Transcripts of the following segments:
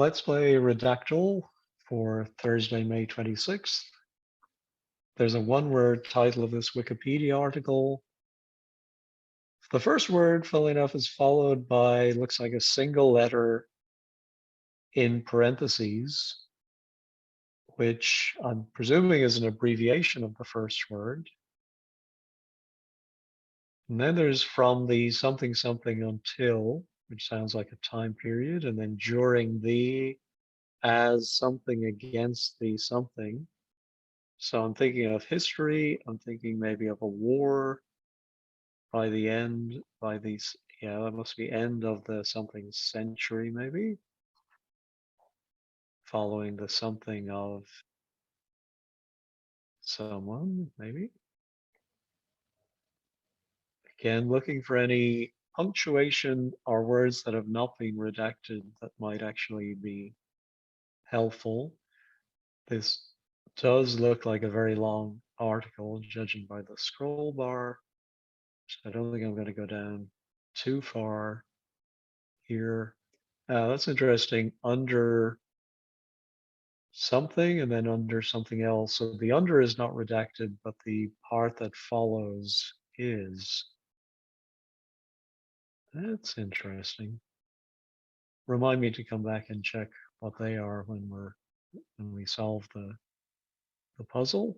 Let's play Redactle for Thursday, May 26th. There's a one-word title of this Wikipedia article. The first word, funnily enough, is followed by, looks like a single letter in parentheses, which I'm presuming is an abbreviation of the first word. And then there's from the something something until, which sounds like a time period, and then during the, as something against the something. So I'm thinking of history. I'm thinking maybe of a war by the end, by these, yeah, that must be end of the something century, maybe. Following the something of someone, maybe. Again, looking for any punctuation or words that have not been redacted that might actually be helpful. This does look like a very long article, judging by the scroll bar. I don't think I'm going to go down too far here. That's interesting. Under something and then under something else. So the under is not redacted, but the part that follows is. That's interesting. Remind me to come back and check what they are when we solve the puzzle.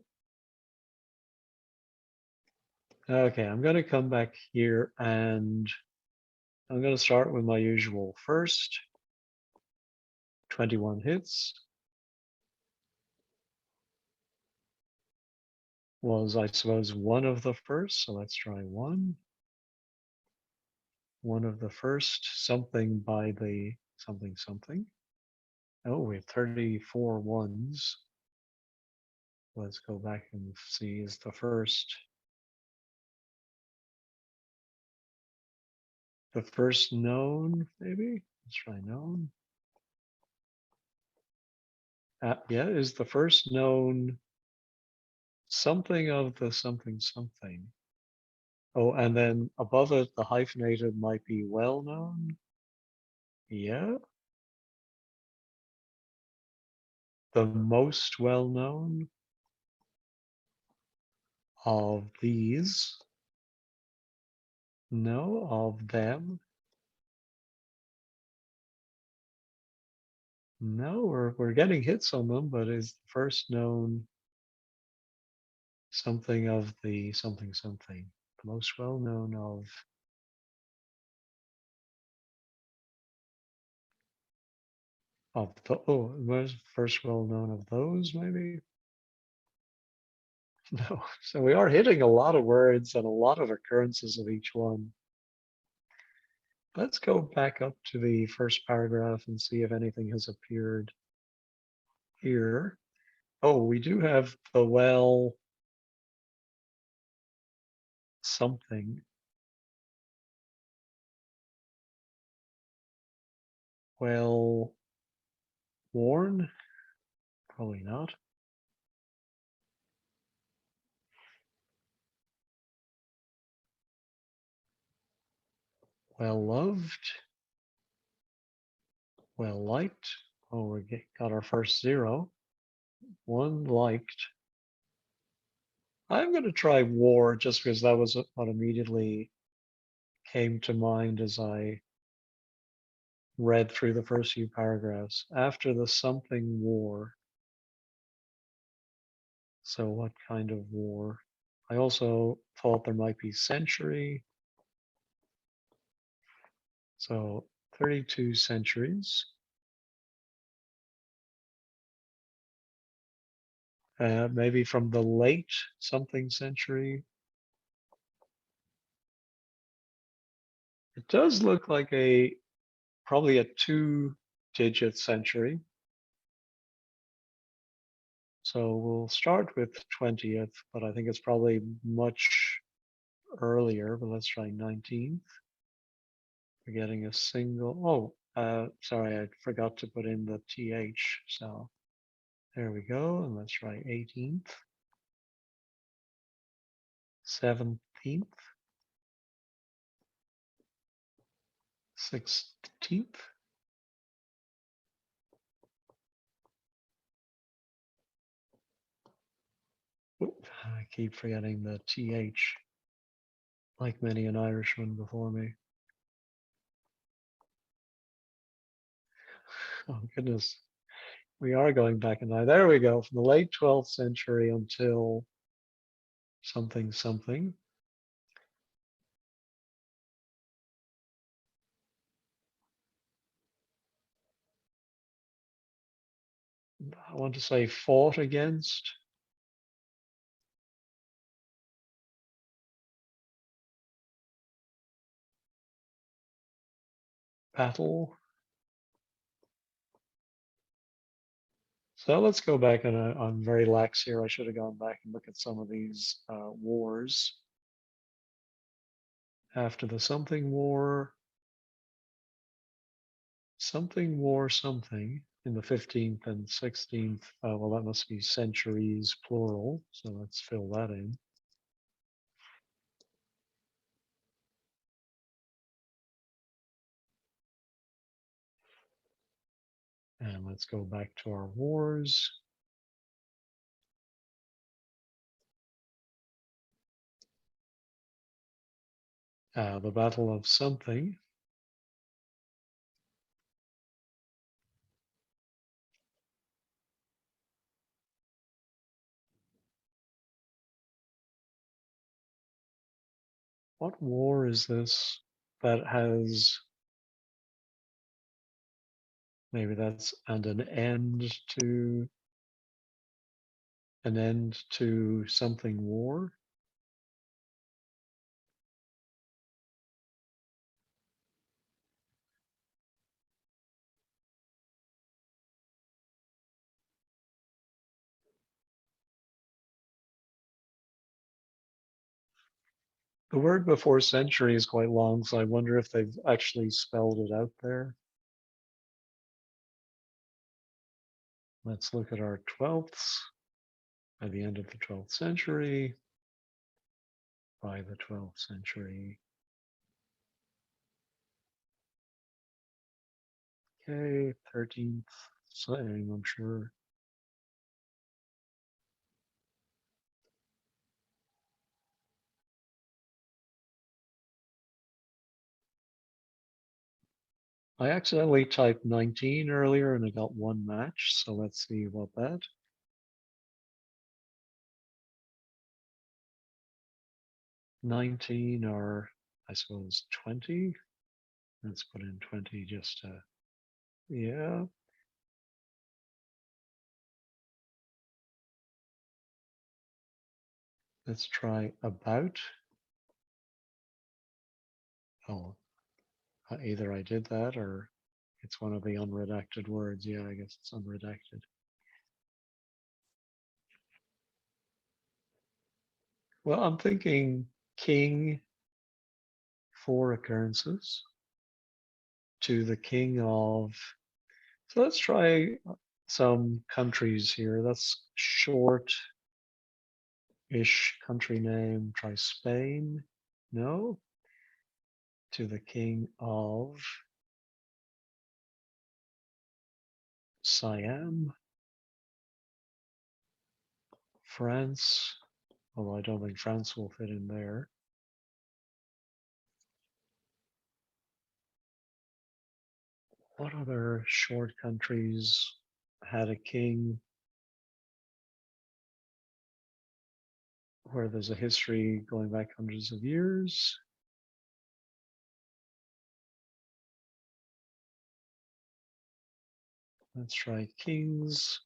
Okay, I'm going to come back here and I'm going to start with my usual first. 21 hits. Was, I suppose, one of the first. So let's try one. One of the first, something by the something something. Oh, we have 34 ones. Let's go back and see, is the first known, maybe? Let's try known. Yeah, is the first known something of the something something. Oh, and then above it, the hyphenated might be well known. Yeah. The most well known of these. No, of them. No, we're getting hits on them, but is the first known something of the something something. The most well known of the, oh, was first well known of those, maybe? No. So we are hitting a lot of words and a lot of occurrences of each one. Let's go back up to the first paragraph and see if anything has appeared here. Oh, we do have the well something. Well worn? Probably not. Well loved. Well liked. Oh, we got our first 0. One liked. I'm going to try war just because that was what immediately came to mind as I read through the first few paragraphs. After the something war. So what kind of war? I also thought there might be century. So 32 centuries. Maybe from the late something century. It does look like probably a 2-digit century. So we'll start with 20th, but I think it's probably much earlier, but let's try 19th. We're getting a single, sorry, I forgot to put in the TH. So there we go. And let's try 18th, 17th, 16th, keep forgetting the TH, like many an Irishman before me. Oh, goodness. We are going back in time. There we go. From the late 12th century until something, something. I want to say fought against, battle. So let's go back, and I'm very lax here. I should have gone back and look at some of these wars. After the something war, something in the 15th and 16th. Well, that must be centuries plural. So let's fill that in. And let's go back to our wars. The Battle of something. What war is this that has, maybe that's, and an end to something war? The word before century is quite long, so I wonder if they've actually spelled it out there. Let's look at our 12ths. By the end of the 12th century, by the 12th century. Okay, 13th, same, I'm sure. I accidentally typed 19 earlier and I got one match, so let's see about that. 19 or I suppose 20. Let's put in 20 just to, yeah. Let's try about. Oh, either I did that or it's one of the unredacted words. Yeah, I guess it's unredacted. Well, I'm thinking king, 4 occurrences, to the king of. So let's try some countries here. That's short-ish country name. Try Spain. No. To the king of Siam. France. Although I don't think France will fit in there. What other short countries had a king where there's a history going back hundreds of years? Let's try kings.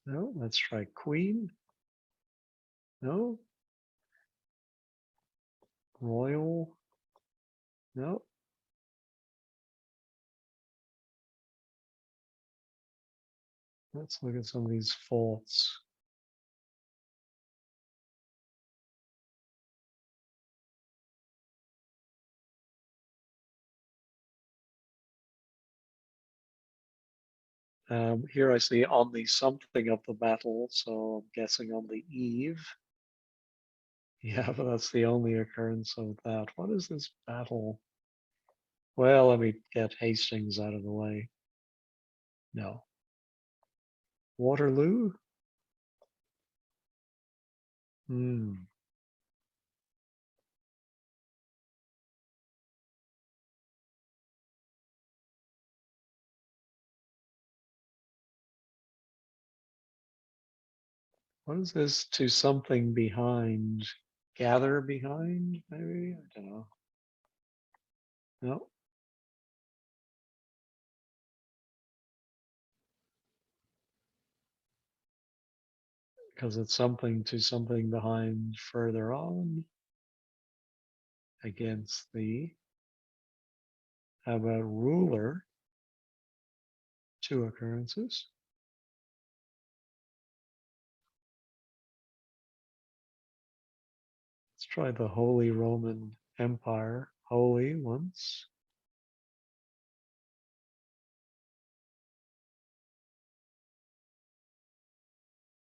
No, let's try queen. No. Royal. No. Let's look at some of these faults. Here I see on the something of the battle, so I'm guessing on the eve. Yeah, but that's the only occurrence of that. What is this battle? Well, let me get Hastings out of the way. No. Waterloo? Hmm. What is this to something behind? Gather behind, maybe? I don't know. No, because it's something to something behind further on against the, how about ruler? Two occurrences. Let's try the Holy Roman Empire. Holy once.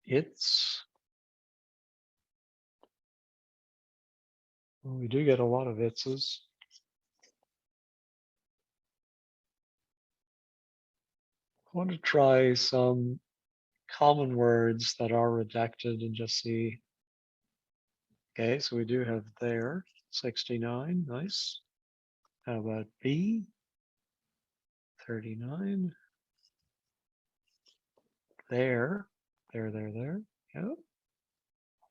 It's, well, we do get a lot of itses. I want to try some common words that are redacted and just see. Okay, so we do have there, 69, nice. How about B, 39? There, there. Yep.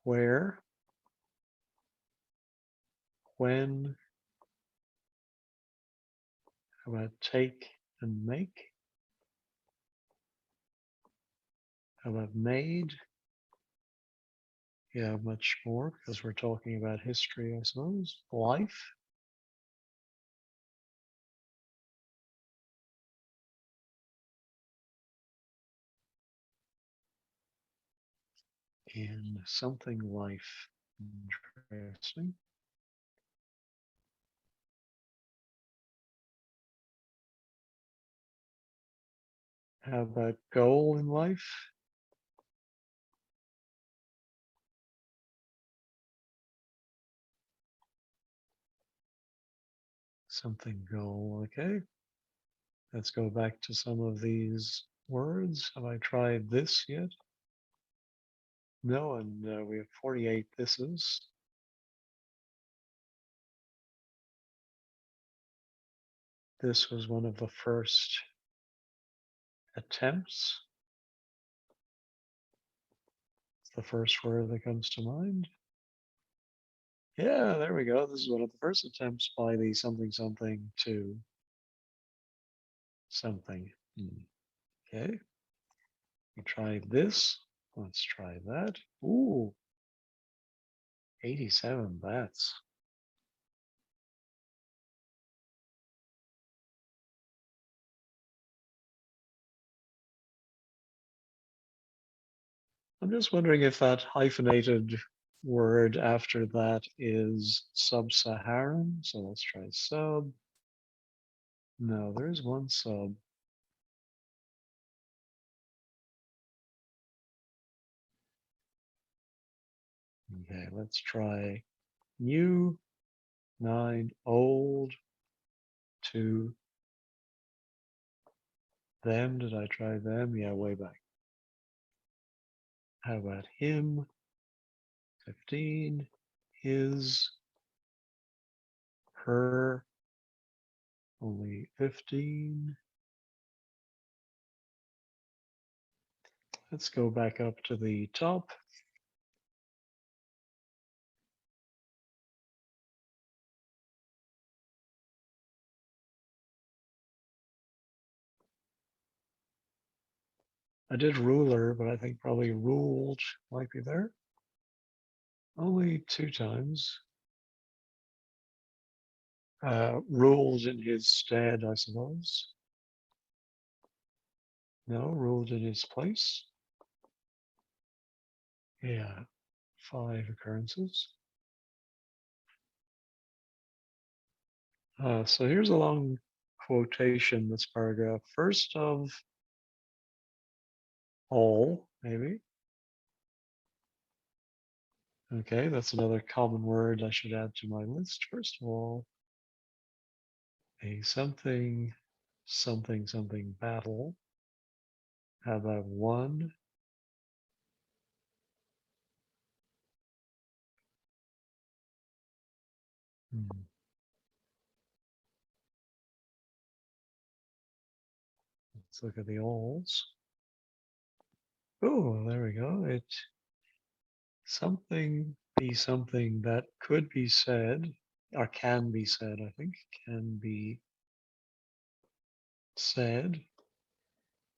Where, when, how about take and make? How about made? Yeah, much more because we're talking about history, I suppose. Life and something life. Interesting. How about goal in life? Something goal, okay. Let's go back to some of these words. Have I tried this yet? No, and we have 48 thises. This was one of the first attempts. It's the first word that comes to mind. Yeah, there we go. This is one of the first attempts by the something something to something. Okay, we tried this. Let's try that. Ooh, 87 bats. I'm just wondering if that hyphenated word after that is sub-Saharan. So let's try sub. No, there is one sub. Okay, let's try new, 9, old, to them. Did I try them? Yeah, way back. How about him? 15, his, her, only 15. Let's go back up to the top. I did ruler, but I think probably ruled might be there. Only two times. Ruled in his stead, I suppose. No, ruled in his place. Yeah, 5 occurrences. So here's a long quotation, this paragraph. First of all, maybe. Okay, that's another common word I should add to my list. First of all, a something, something battle. How about one Hmm. Let's look at the alls. Oh, there we go. It something be something that could be said or can be said, I think, can be said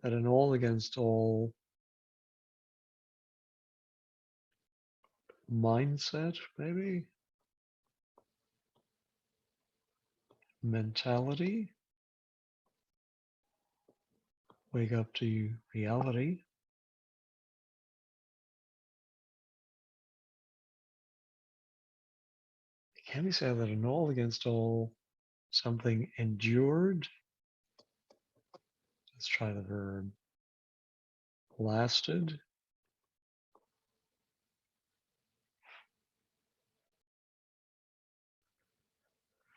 that an all against all mindset, maybe mentality, wake up to reality. Can we say that an all against all something endured? Let's try the verb lasted.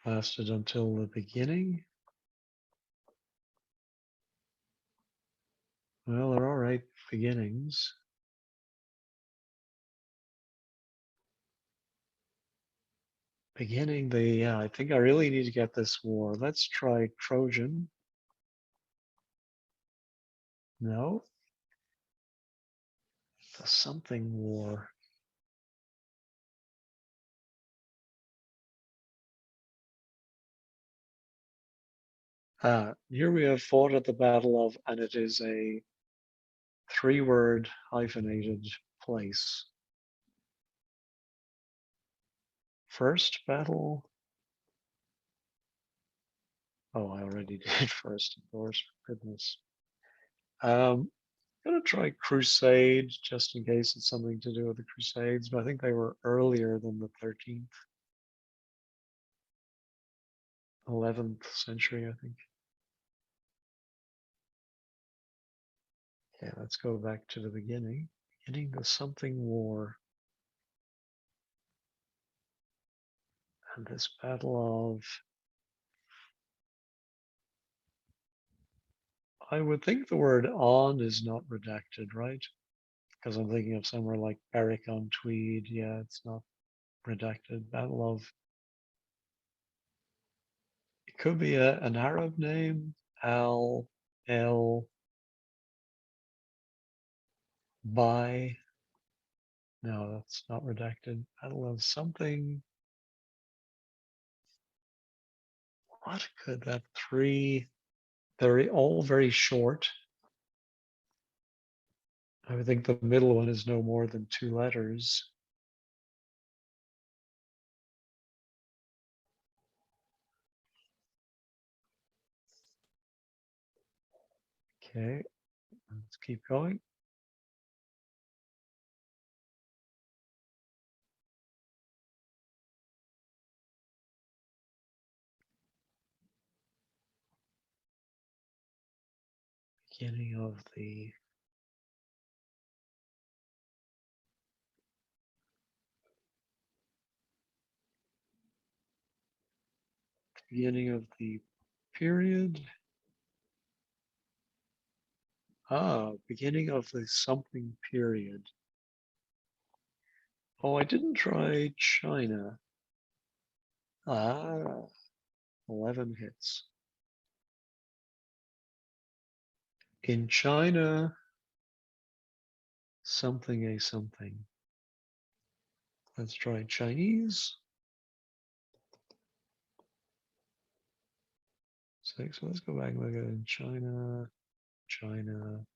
Lasted until the beginning. Well, they're all right beginnings. Beginning the, yeah, I think I really need to get this war. Let's try Trojan. No, the something war. Here we have fought at the Battle of, and it is a 3-word hyphenated place. First battle. Oh, I already did first, of course. Goodness. Gonna try Crusade just in case it's something to do with the Crusades, but I think they were earlier than the 13th, 11th century, I think. Yeah, let's go back to the beginning. Beginning the something war. And this battle of, I would think the word on is not redacted, right? Because I'm thinking of somewhere like Berwick on Tweed. Yeah, it's not redacted. Battle of, it could be an Arab name. Al, El, By. No, that's not redacted. Battle of something. What could that three? They're all very short. I would think the middle one is no more than 2 letters. Okay, let's keep going. Beginning of the beginning of the period. Beginning of the something period. Oh, I didn't try China. Ah, 11 hits. In China, something a something. Let's try Chinese. 6. So let's go back and look at it in China. China.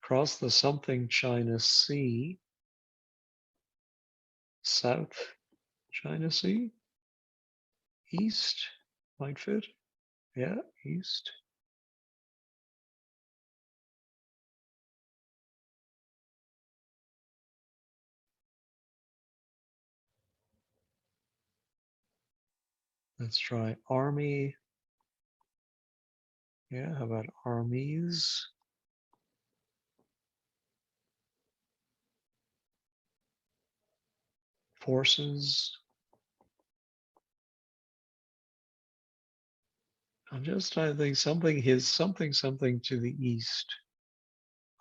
Across the something China Sea. South China Sea. East might fit. Yeah, east. Let's try army. Yeah, how about armies? Forces. I'm just trying to think something his something to the east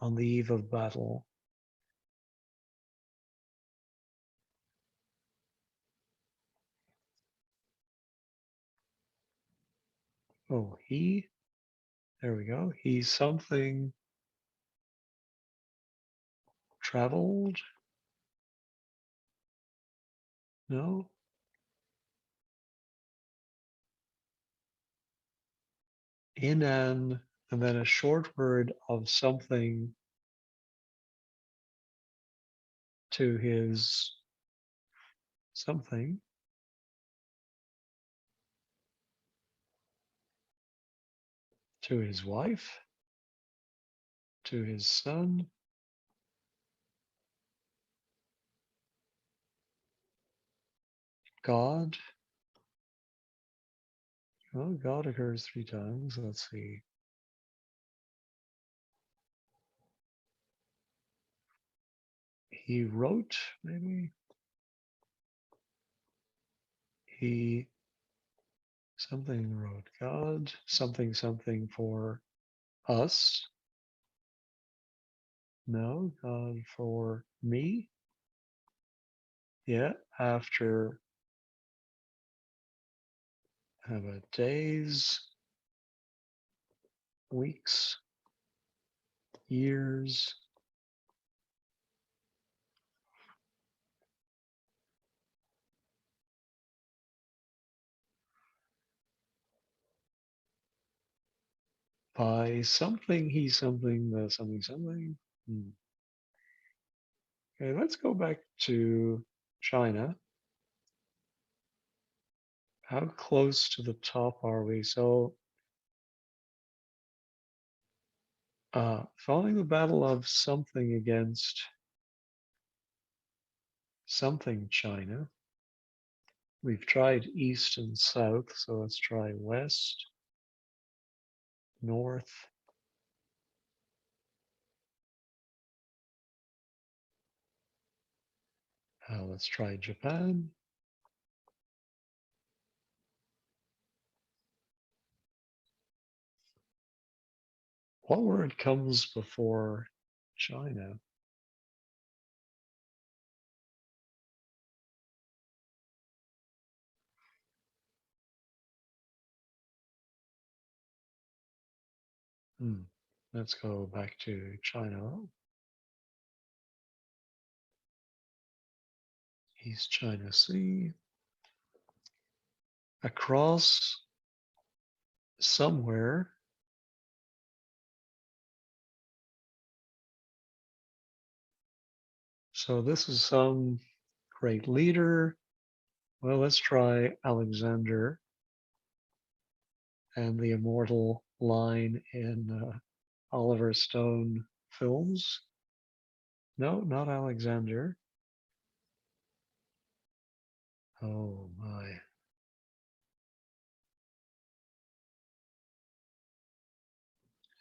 on the eve of battle. Oh, he, there we go. He's something traveled. No, in an, and then a short word of something to his something, to his wife, to his son, God. Well, God occurs three times. Let's see. He wrote, maybe. He something wrote. God, something, something for us. No, God for me. Yeah, after how about days, weeks, years, by something, he's something, the something, something. Hmm. Okay, let's go back to China. How close to the top are we? So, following the battle of something against something China. We've tried east and south, so let's try west, north. Let's try Japan. What word comes before China? Hmm. Let's go back to China. East China Sea. Across somewhere. So this is some great leader. Well, let's try Alexander and the immortal line in Oliver Stone films. No, not Alexander. Oh my.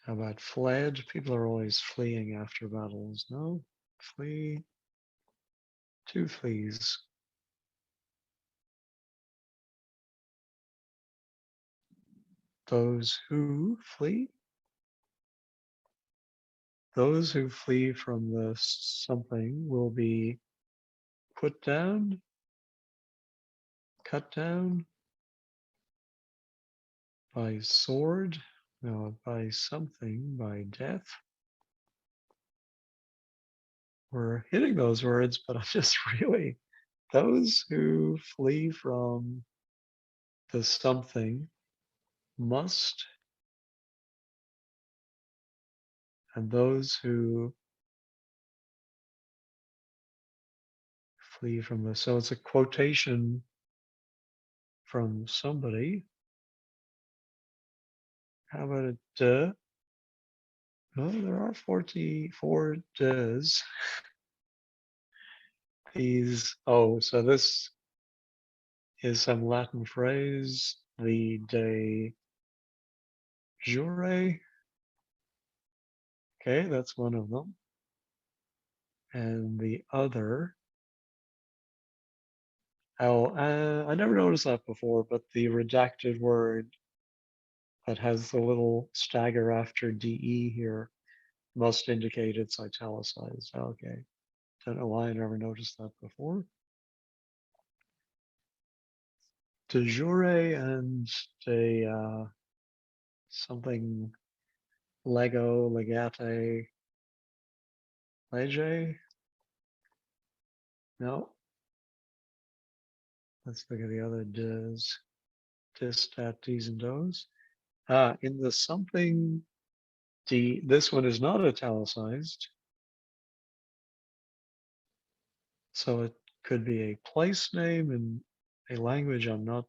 How about fled? People are always fleeing after battles. No? Flee. Two fleas. Those who flee? Those who flee from the something will be put down, cut down by sword, no, by something, by death. We're hitting those words, but I'm just really those who flee from the something must, and those who flee from the. So it's a quotation from somebody. How about a duh? Oh, there are 44 does. These, oh, so this is some Latin phrase, the de jure. Okay, that's one of them. And the other, oh, I never noticed that before, but the redacted word that has the little stagger after DE here must indicate it's italicized. Okay, don't know why I never noticed that before. De jure and de something Lego, legate, lege? No. Let's look at the other does. Dis, dat, D's, and does. In the something D, this one is not italicized, so it could be a place name in a language I'm not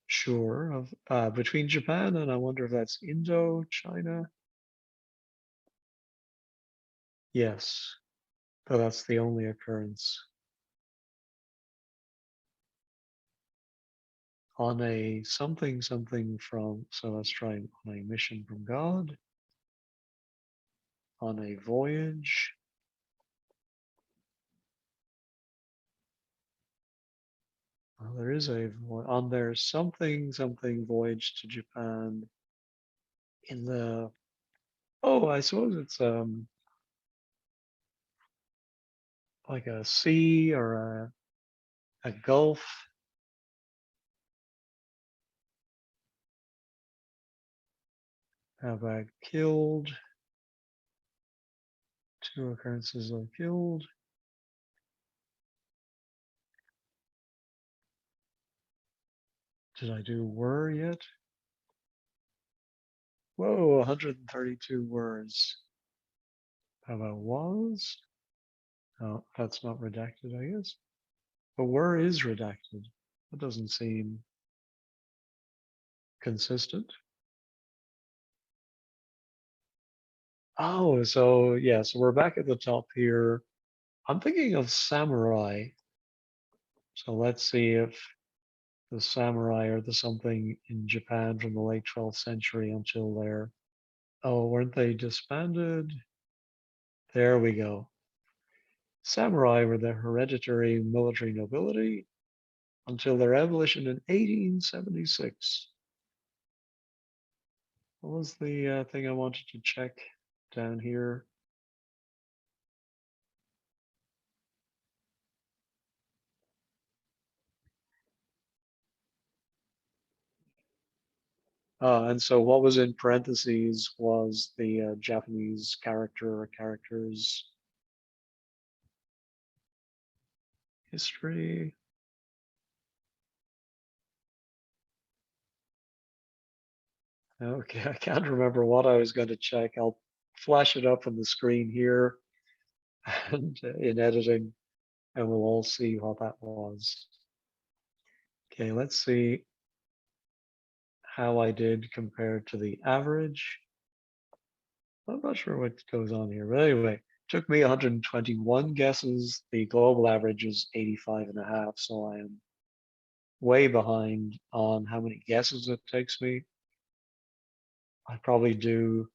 sure of. Between Japan and I wonder if that's Indo, China. Yes, but that's the only occurrence. On a something something from, so let's try on a mission from God, on a voyage, well, there is on their something something voyage to Japan in the, oh, I suppose it's like a sea or a gulf. How about killed? Two occurrences of killed. Did I do were yet? Whoa, 132 words. How about was? Oh, that's not redacted, I guess. But where is redacted? That doesn't seem consistent. Oh, so yeah, so we're back at the top here. I'm thinking of samurai. So let's see if the samurai are the something in Japan from the late 12th century until there. Oh, weren't they disbanded? There we go. Samurai were the hereditary military nobility until their abolition in 1876. What was the thing I wanted to check down here? And so what was in parentheses was the Japanese character or characters history. Okay, I can't remember what I was going to check. I'll flash it up on the screen here and in editing, and we'll all see what that was. Okay, let's see how I did compared to the average. I'm not sure what goes on here, but anyway, took me 121 guesses. The global average is 85 and a half, so I am way behind on how many guesses it takes me. I probably do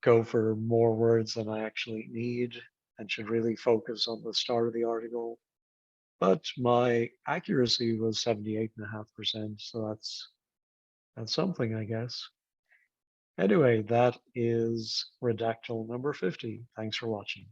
go for more words than I actually need and should really focus on the start of the article. But my accuracy was 78.5%, so that's something, I guess. Anyway, that is Redactle number 50. Thanks for watching.